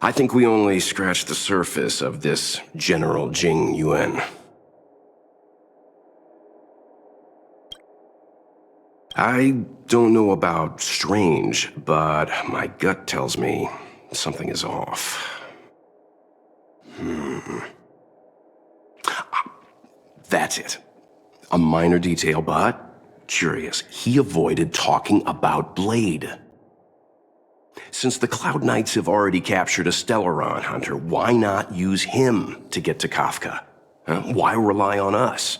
I think we only scratched the surface of this General Jing Yuan. I don't know about strange, but my gut tells me something is off. That's it. A minor detail, but curious. He avoided talking about Blade. Since the Cloud Knights have already captured a Stellaron hunter, why not use him to get to Kafka? Why rely on us?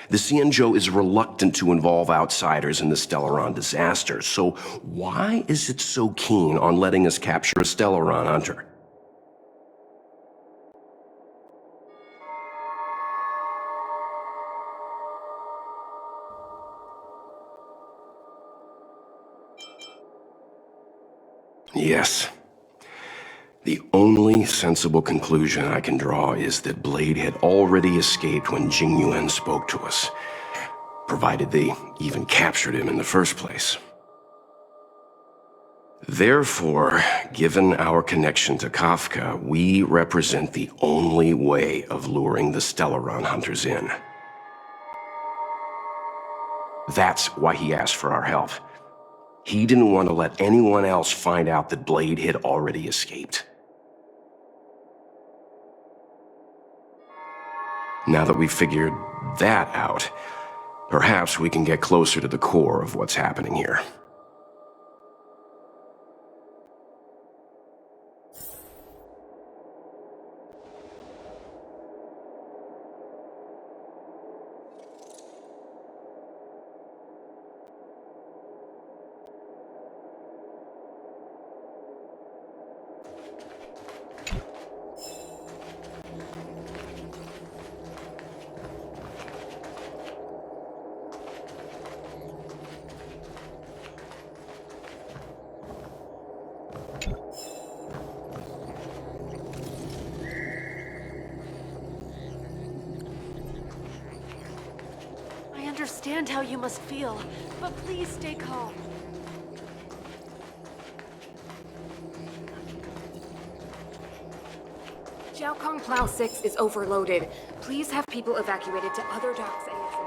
The Xianzhou is reluctant to involve outsiders in the Stellaron disaster, so why is it so keen on letting us capture a Stellaron hunter? Yes. The only sensible conclusion I can draw is that Blade had already escaped when Jing Yuan spoke to us, provided they even captured him in the first place. Therefore, given our connection to Kafka, we represent the only way of luring the Stellaron hunters in. That's why he asked for our help. He didn't want to let anyone else find out that Blade had already escaped. Now that we've figured that out, perhaps we can get closer to the core of what's happening here. I understand how you must feel, but please stay calm. Jiaokong Plow 6 is overloaded. Please have people evacuated to other docks ASAP.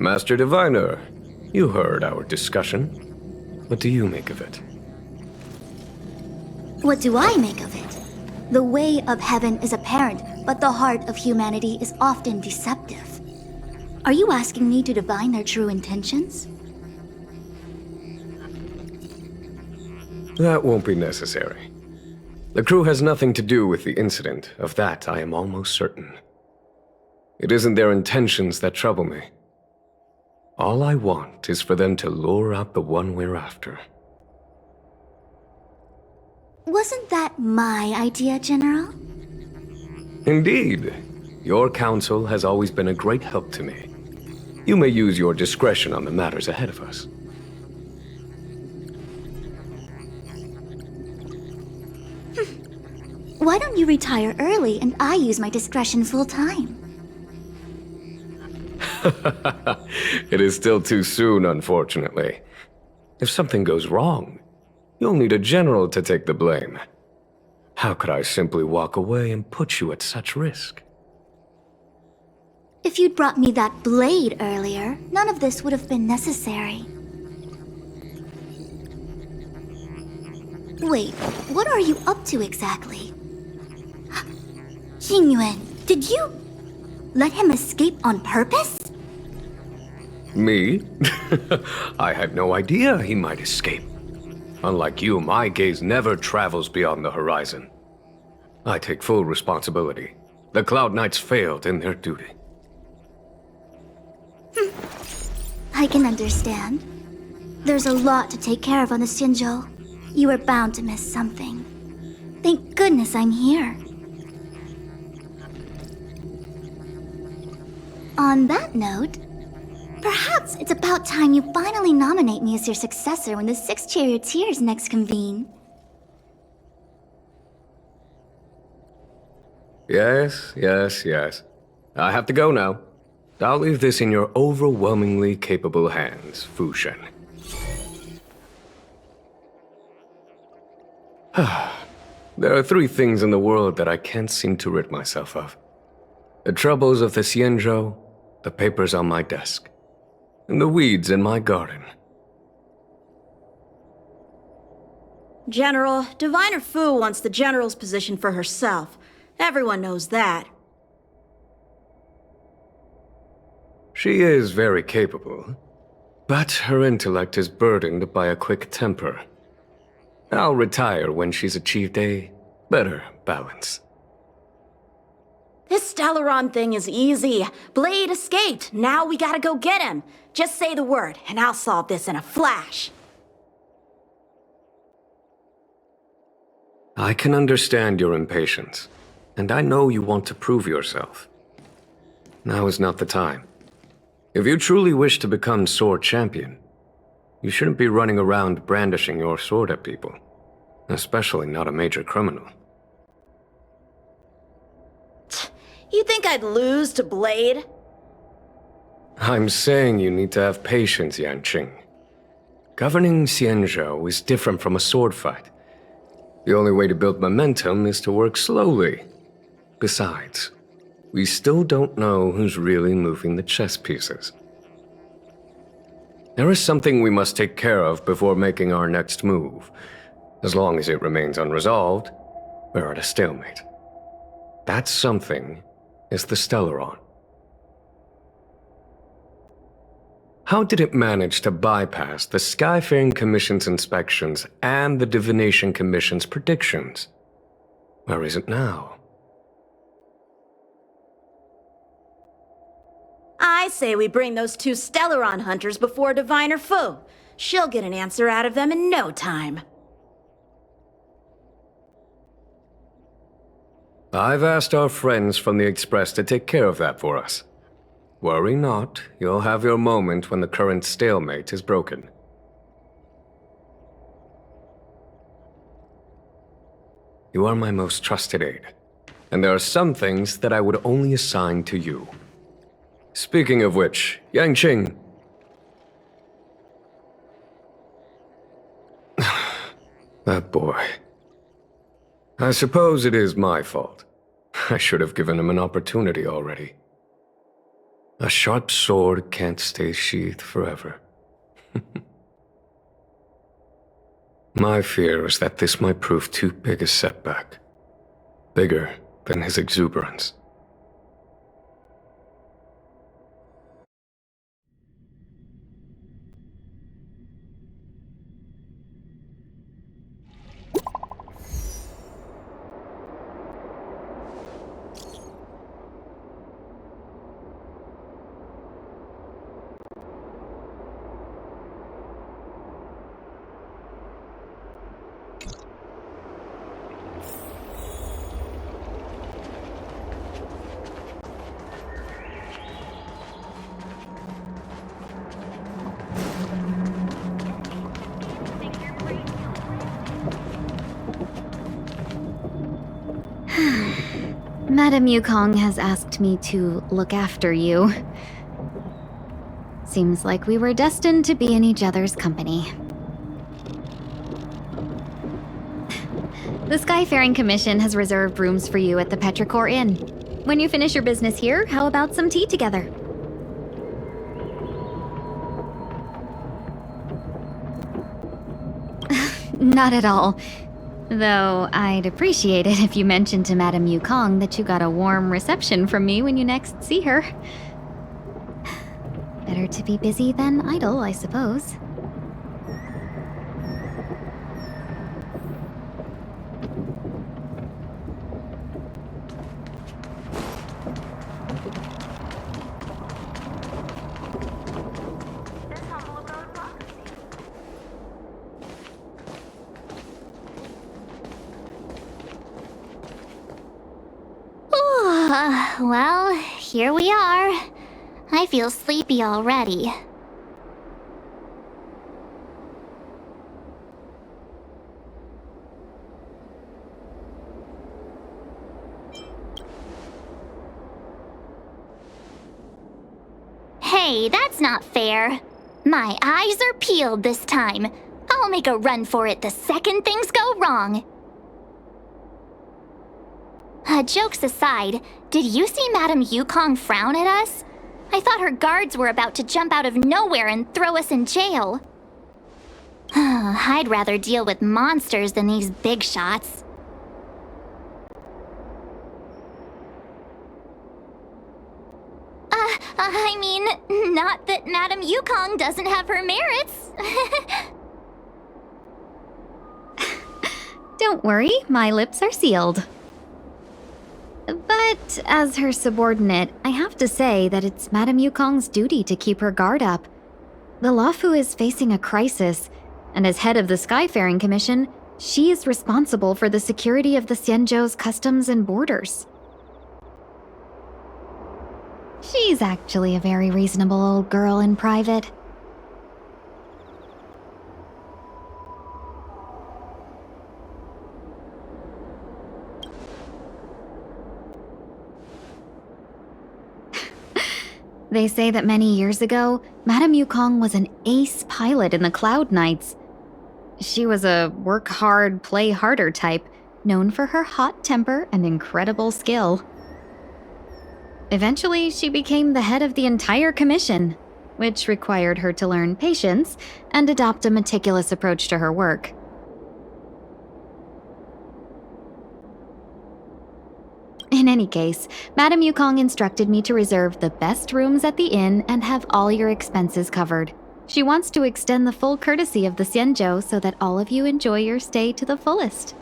Master Diviner, you heard our discussion. What do you make of it? What do I make of it? The way of heaven is apparent, but the heart of humanity is often deceptive. Are you asking me to divine their true intentions? That won't be necessary. The crew has nothing to do with the incident, of that I am almost certain. It isn't their intentions that trouble me. All I want is for them to lure out the one we're after. Wasn't that my idea, General? Indeed. Your counsel has always been a great help to me. You may use your discretion on the matters ahead of us. Why don't you retire early and I use my discretion full time? It is still too soon, unfortunately. If something goes wrong, you'll need a general to take the blame. How could I simply walk away and put you at such risk? If you'd brought me that blade earlier, none of this would have been necessary. Wait, what are you up to exactly? Xingyuan, did you let him escape on purpose? Me? I had no idea he might escape. Unlike you, my gaze never travels beyond the horizon. I take full responsibility. The Cloud Knights failed in their duty. I can understand. There's a lot to take care of on the Xinzhou. You were bound to miss something. Thank goodness I'm here. On that note, perhaps it's about time you finally nominate me as your successor when the 6 charioteers next convene. Yes. I have to go now. I'll leave this in your overwhelmingly capable hands, Fu Shen. There are 3 things in the world that I can't seem to rid myself of. The troubles of the Xianzhou, the papers on my desk, and the weeds in my garden. General, Diviner Fu wants the General's position for herself. Everyone knows that. She is very capable, but her intellect is burdened by a quick temper. I'll retire when she's achieved a better balance. This Stellaron thing is easy. Blade escaped. Now we gotta go get him. Just say the word, and I'll solve this in a flash. I can understand your impatience, and I know you want to prove yourself. Now is not the time. If you truly wish to become sword champion, you shouldn't be running around brandishing your sword at people, especially not a major criminal. You think I'd lose to Blade? I'm saying you need to have patience, Yanqing. Governing Xianzhou is different from a sword fight. The only way to build momentum is to work slowly. Besides, we still don't know who's really moving the chess pieces. There is something we must take care of before making our next move. As long as it remains unresolved, we're at a stalemate. That something is the Stellaron. How did it manage to bypass the Skyfaring Commission's inspections and the Divination Commission's predictions? Where is it now? I say we bring those 2 Stellaron hunters before Diviner Fu. She'll get an answer out of them in no time. I've asked our friends from the Express to take care of that for us. Worry not, you'll have your moment when the current stalemate is broken. You are my most trusted aide, and there are some things that I would only assign to you. Speaking of which, Yanqing. That boy. I suppose it is my fault. I should have given him an opportunity already. A sharp sword can't stay sheathed forever. My fear is that this might prove too big a setback. Bigger than his exuberance. Madame Yukong has asked me to look after you. Seems like we were destined to be in each other's company. The Skyfaring Commission has reserved rooms for you at the Petrichor Inn. When you finish your business here, how about some tea together? Not at all. Though I'd appreciate it if you mentioned to Madame Yukong that you got a warm reception from me when you next see her. Better to be busy than idle, I suppose. Well, here we are. I feel sleepy already. Hey, that's not fair. My eyes are peeled this time. I'll make a run for it the second things go wrong. Jokes aside, did you see Madame Yukong frown at us? I thought her guards were about to jump out of nowhere and throw us in jail. I'd rather deal with monsters than these big shots. I mean, not that Madame Yukong doesn't have her merits. Don't worry, my lips are sealed. But as her subordinate, I have to say that it's Madame Yukong's duty to keep her guard up. The Luofu is facing a crisis, and as head of the Skyfaring Commission, she is responsible for the security of the Xianzhou's customs and borders. She's actually a very reasonable old girl in private. They say that many years ago, Madame Yukong was an ace pilot in the Cloud Knights. She was a work hard, play harder type, known for her hot temper and incredible skill. Eventually, she became the head of the entire commission, which required her to learn patience and adopt a meticulous approach to her work. In any case, Madame Yukong instructed me to reserve the best rooms at the inn and have all your expenses covered. She wants to extend the full courtesy of the Xianzhou so that all of you enjoy your stay to the fullest.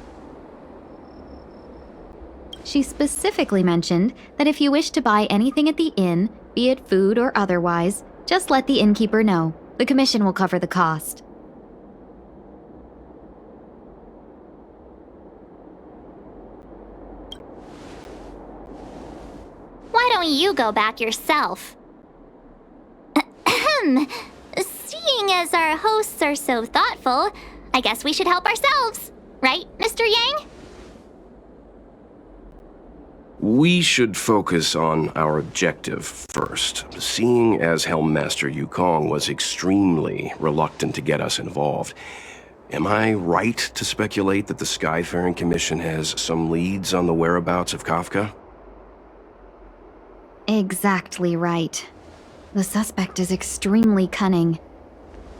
She specifically mentioned that if you wish to buy anything at the inn, be it food or otherwise, just let the innkeeper know. The commission will cover the cost. Why don't you go back yourself? Seeing as our hosts are so thoughtful, I guess we should help ourselves. Right, Mr. Yang? We should focus on our objective first. Seeing as Helmmaster Yukong was extremely reluctant to get us involved, am I right to speculate that the Skyfaring Commission has some leads on the whereabouts of Kafka? Exactly right. The suspect is extremely cunning.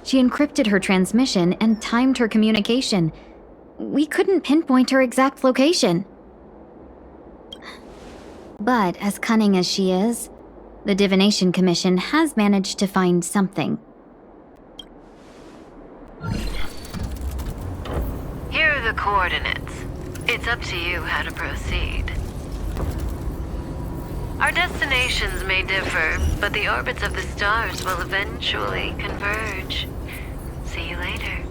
She encrypted her transmission and timed her communication. We couldn't pinpoint her exact location. But as cunning as she is, the Divination Commission has managed to find something. Here are the coordinates. It's up to you how to proceed. Our destinations may differ, but the orbits of the stars will eventually converge. See you later.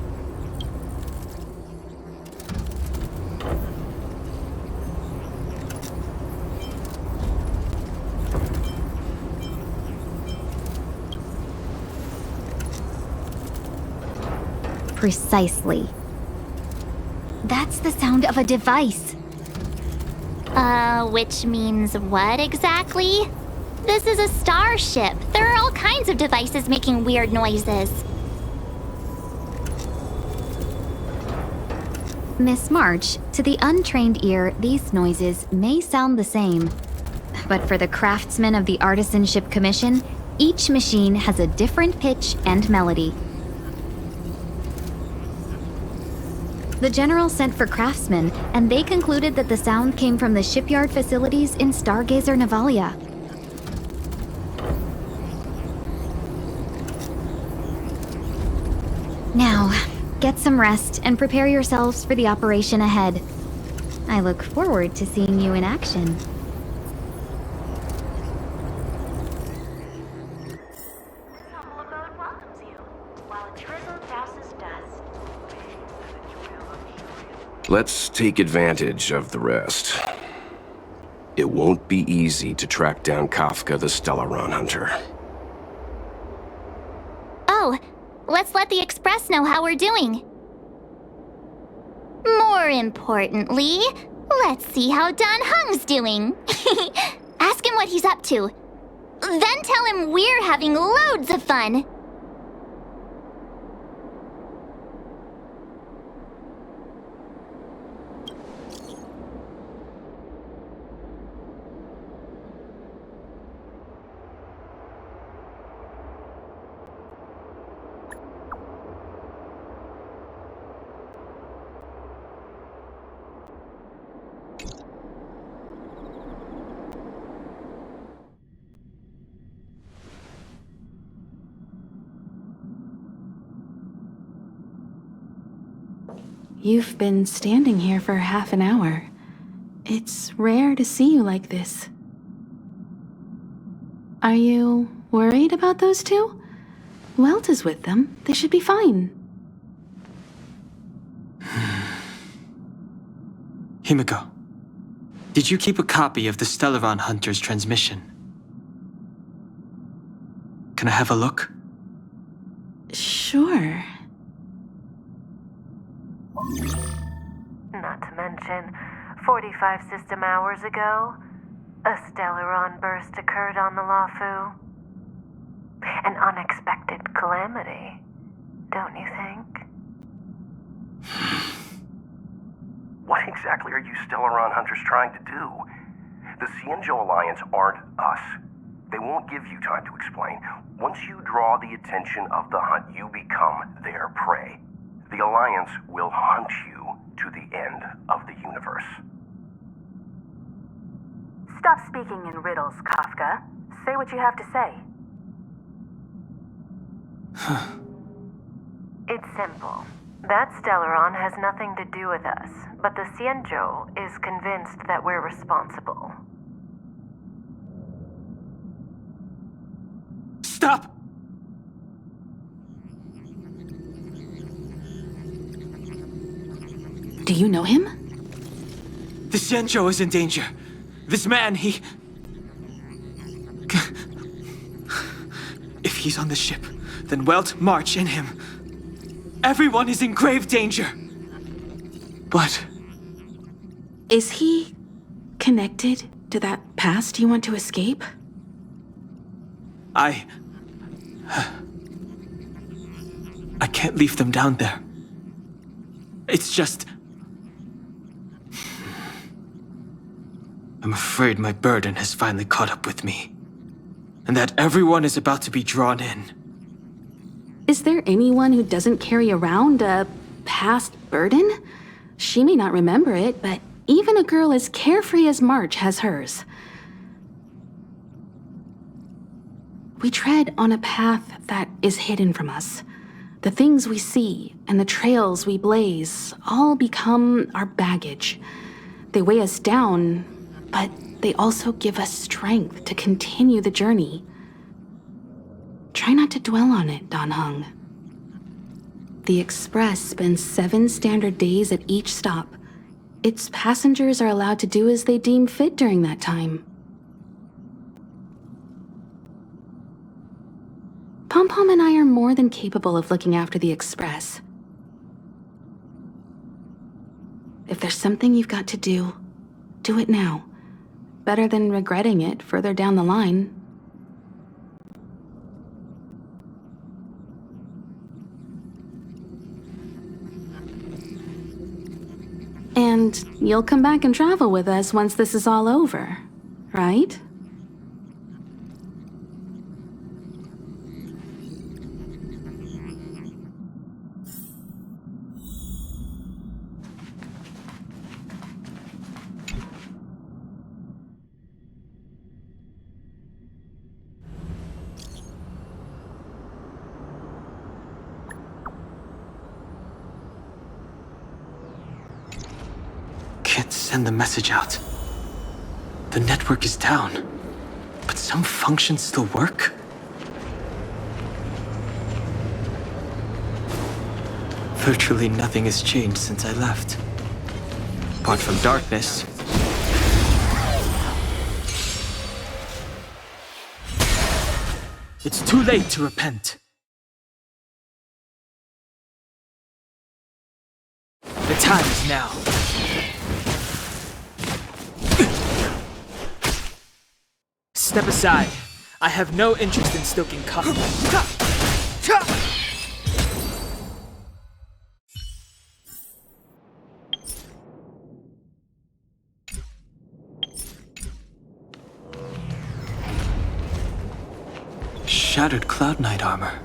Precisely. That's the sound of a device. Which means what exactly? This is a starship. There are all kinds of devices making weird noises. Miss March, to the untrained ear, these noises may sound the same. But for the craftsmen of the Artisanship Commission, each machine has a different pitch and melody. The General sent for craftsmen, and they concluded that the sound came from the shipyard facilities in Stargazer Navalia. Now, get some rest and prepare yourselves for the operation ahead. I look forward to seeing you in action. Let's take advantage of the rest. It won't be easy to track down Kafka the Stellaron Hunter. Oh, let's let the Express know how we're doing. More importantly, let's see how Dan Hung's doing. Ask him what he's up to. Then tell him we're having loads of fun. You've been standing here for half an hour. It's rare to see you like this. Are you worried about those two? Welt is with them. They should be fine. Himiko, did you keep a copy of the Stellaron Hunter's transmission? Can I have a look? Sure. Not to mention, 45 system hours ago, a Stellaron burst occurred on the Lafu. An unexpected calamity, don't you think? What exactly are you Stellaron Hunters trying to do? The Xianzhou Alliance aren't us. They won't give you time to explain. Once you draw the attention of the hunt, you become their prey. The Alliance will hunt you to the end of the universe. Stop speaking in riddles, Kafka. Say what you have to say. It's simple. That Stellaron has nothing to do with us, but the Xianzhou is convinced that we're responsible. Stop! Do you know him? The Xianzhou is in danger. This man, he... If he's on the ship, then Welt, March, and him. Everyone is in grave danger. But... Is he connected to that past you want to escape? I can't leave them down there. It's just... I'm afraid my burden has finally caught up with me. and that everyone is about to be drawn in. Is there anyone who doesn't carry around a past burden? She may not remember it, but even a girl as carefree as March has hers. We tread on a path that is hidden from us. The things we see and the trails we blaze all become our baggage. They weigh us down, but they also give us strength to continue the journey. Try not to dwell on it, Dan Heng. The Express spends 7 standard days at each stop. Its passengers are allowed to do as they deem fit during that time. Pom-Pom and I are more than capable of looking after the Express. If there's something you've got to do it now. Better than regretting it further down the line. And you'll come back and travel with us once this is all over, right? Can't send the message out. The network is down, but some functions still work? Virtually nothing has changed since I left. Apart from darkness. It's too late to repent. The time is now. Step aside. I have no interest in stoking conflict. Shattered Cloud Knight armor.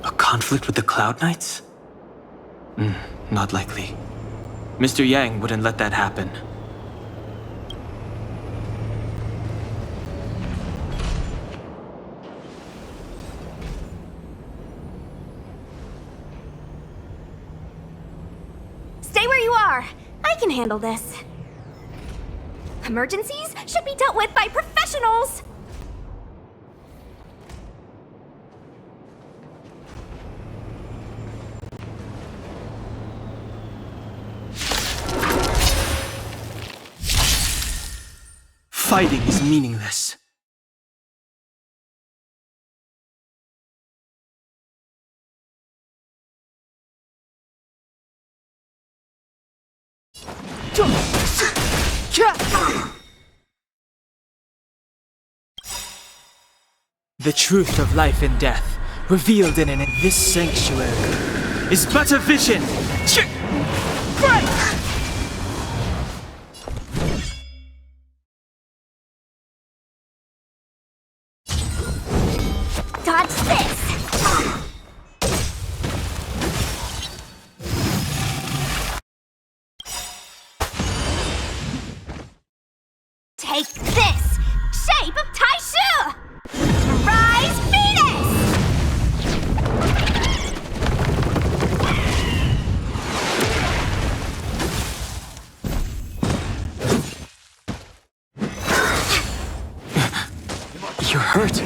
A conflict with the Cloud Knights? Not likely. Mr. Yang wouldn't let that happen. Stay where you are. I can handle this. Emergencies should be dealt with by professionals. Fighting is meaningless. The truth of life and death, revealed in this sanctuary, is but a vision. Dodge this! Take this! Shape of Taishu! Rise Venus! You're hurt.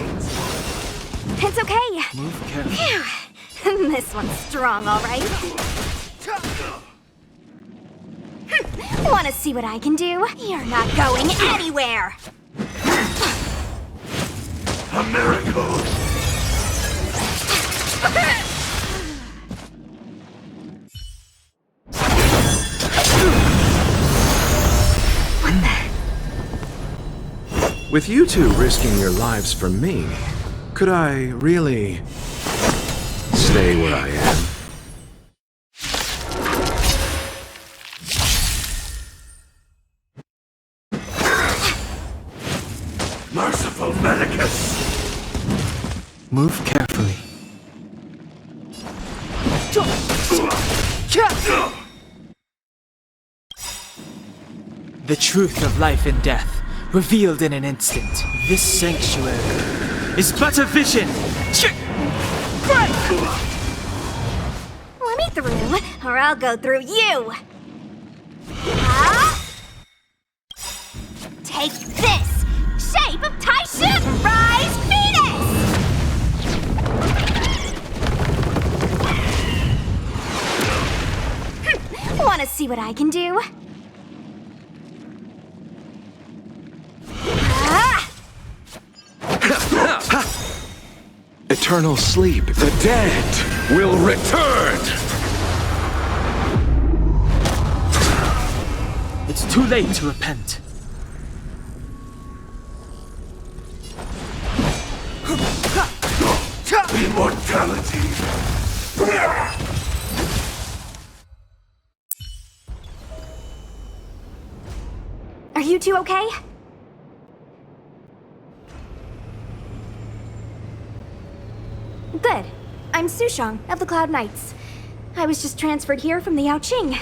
It's okay. Move carefully. Phew. This one's strong, all right. Want to see what I can do? You're not going anywhere. A miracle! With you two risking your lives for me, could I really stay where I am? Merciful Medicus! Move carefully. The truth of life and death, revealed in an instant. This sanctuary is but a vision! Let me through, or I'll go through you! Ah! Take this! Shape of Taishu! Rise Venus! Wanna see what I can do? Eternal sleep. The dead will return! It's too late to repent. Immortality! Are you two okay? Good. I'm Sushang of the Cloud Knights. I was just transferred here from the Yaoqing.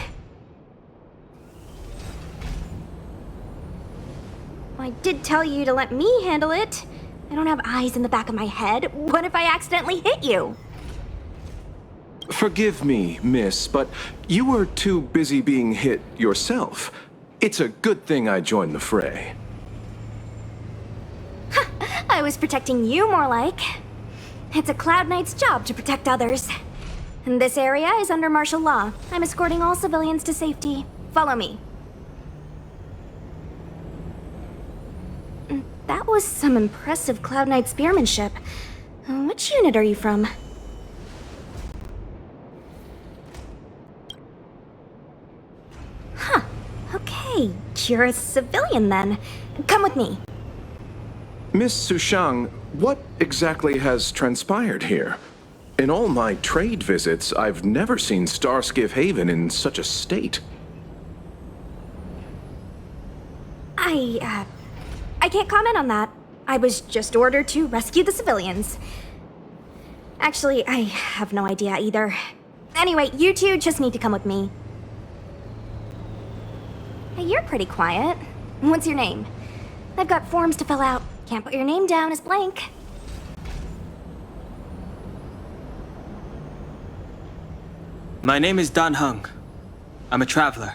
I did tell you to let me handle it. I don't have eyes in the back of my head. What if I accidentally hit you? Forgive me, miss, but you were too busy being hit yourself. It's a good thing I joined the fray. I was protecting you more like. It's a Cloud Knight's job to protect others. And this area is under martial law. I'm escorting all civilians to safety. Follow me. That was some impressive Cloud Knight spearmanship. Which unit are you from? Huh. Okay, you're a civilian then. Come with me. Miss Sushang, what exactly has transpired here? In all my trade visits, I've never seen Starskiff Haven in such a state. I can't comment on that. I was just ordered to rescue the civilians. Actually, I have no idea either. Anyway, you two just need to come with me. Hey, you're pretty quiet. What's your name? I've got forms to fill out. Can't put your name down as blank. My name is Dan Hung. I'm a traveler.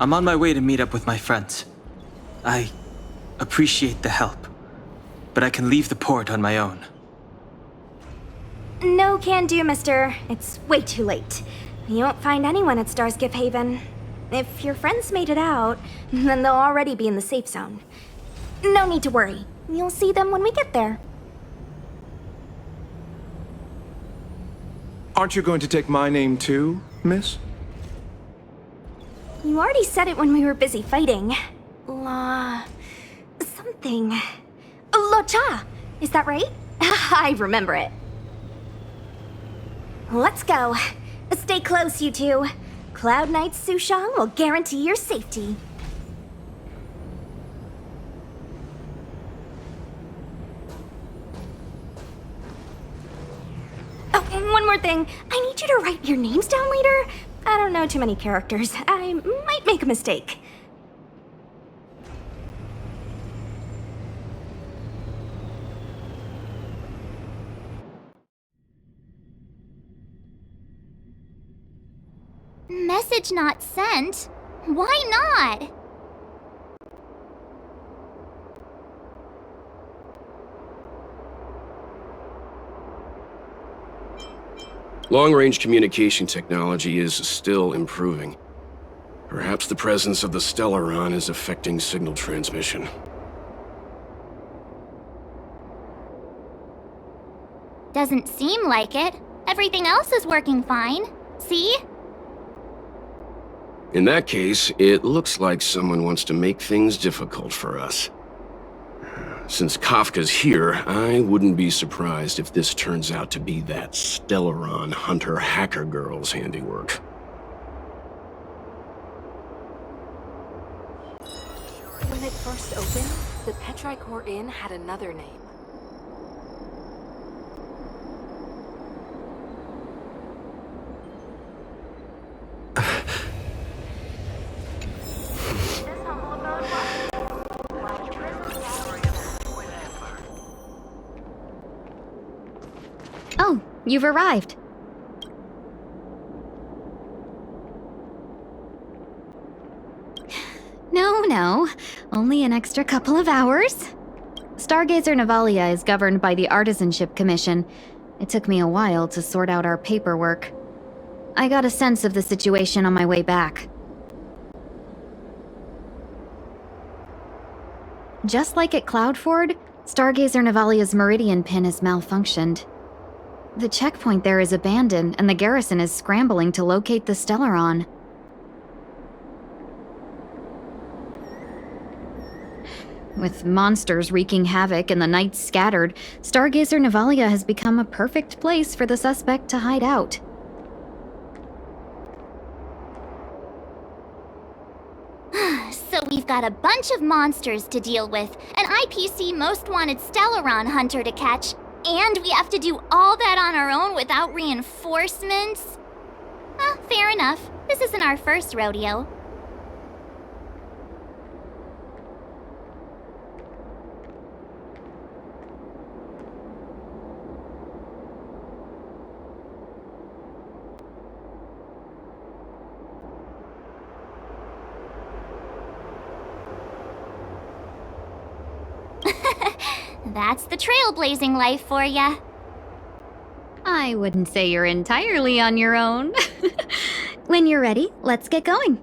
I'm on my way to meet up with my friends. I appreciate the help, but I can leave the port on my own. No can do, mister. It's way too late. You won't find anyone at Starskiff Haven. If your friends made it out, then they'll already be in the safe zone. No need to worry. You'll see them when we get there. Aren't you going to take my name too, miss? You already said it when we were busy fighting. Something. Locha! Is that right? I remember it. Let's go. Stay close, you two. Cloud Knight Sushang will guarantee your safety. Oh, one more thing. I need you to write your names down later. I don't know too many characters. I might make a mistake. Message not sent? Why not? Long-range communication technology is still improving. Perhaps the presence of the Stellaron is affecting signal transmission. Doesn't seem like it. Everything else is working fine. See? In that case, it looks like someone wants to make things difficult for us. Since Kafka's here, I wouldn't be surprised if this turns out to be that Stellaron hunter hacker girl's handiwork. When it first opened, the Petrichor Inn had another name. you've arrived. No, only an extra couple of hours. Stargazer Navalia is governed by the Artisanship Commission. It took me a while to sort out our paperwork. I got a sense of the situation on my way back. Just like at Cloudford, Stargazer Navalia's Meridian pin has malfunctioned. The checkpoint there is abandoned, and the garrison is scrambling to locate the Stellaron. With monsters wreaking havoc and the night scattered, Stargazer Navalia has become a perfect place for the suspect to hide out. So we've got a bunch of monsters to deal with, an IPC Most Wanted Stellaron hunter to catch, and we have to do all that on our own without reinforcements? Fair enough. This isn't our first rodeo. That's the trailblazing life for ya. I wouldn't say you're entirely on your own. When you're ready, let's get going.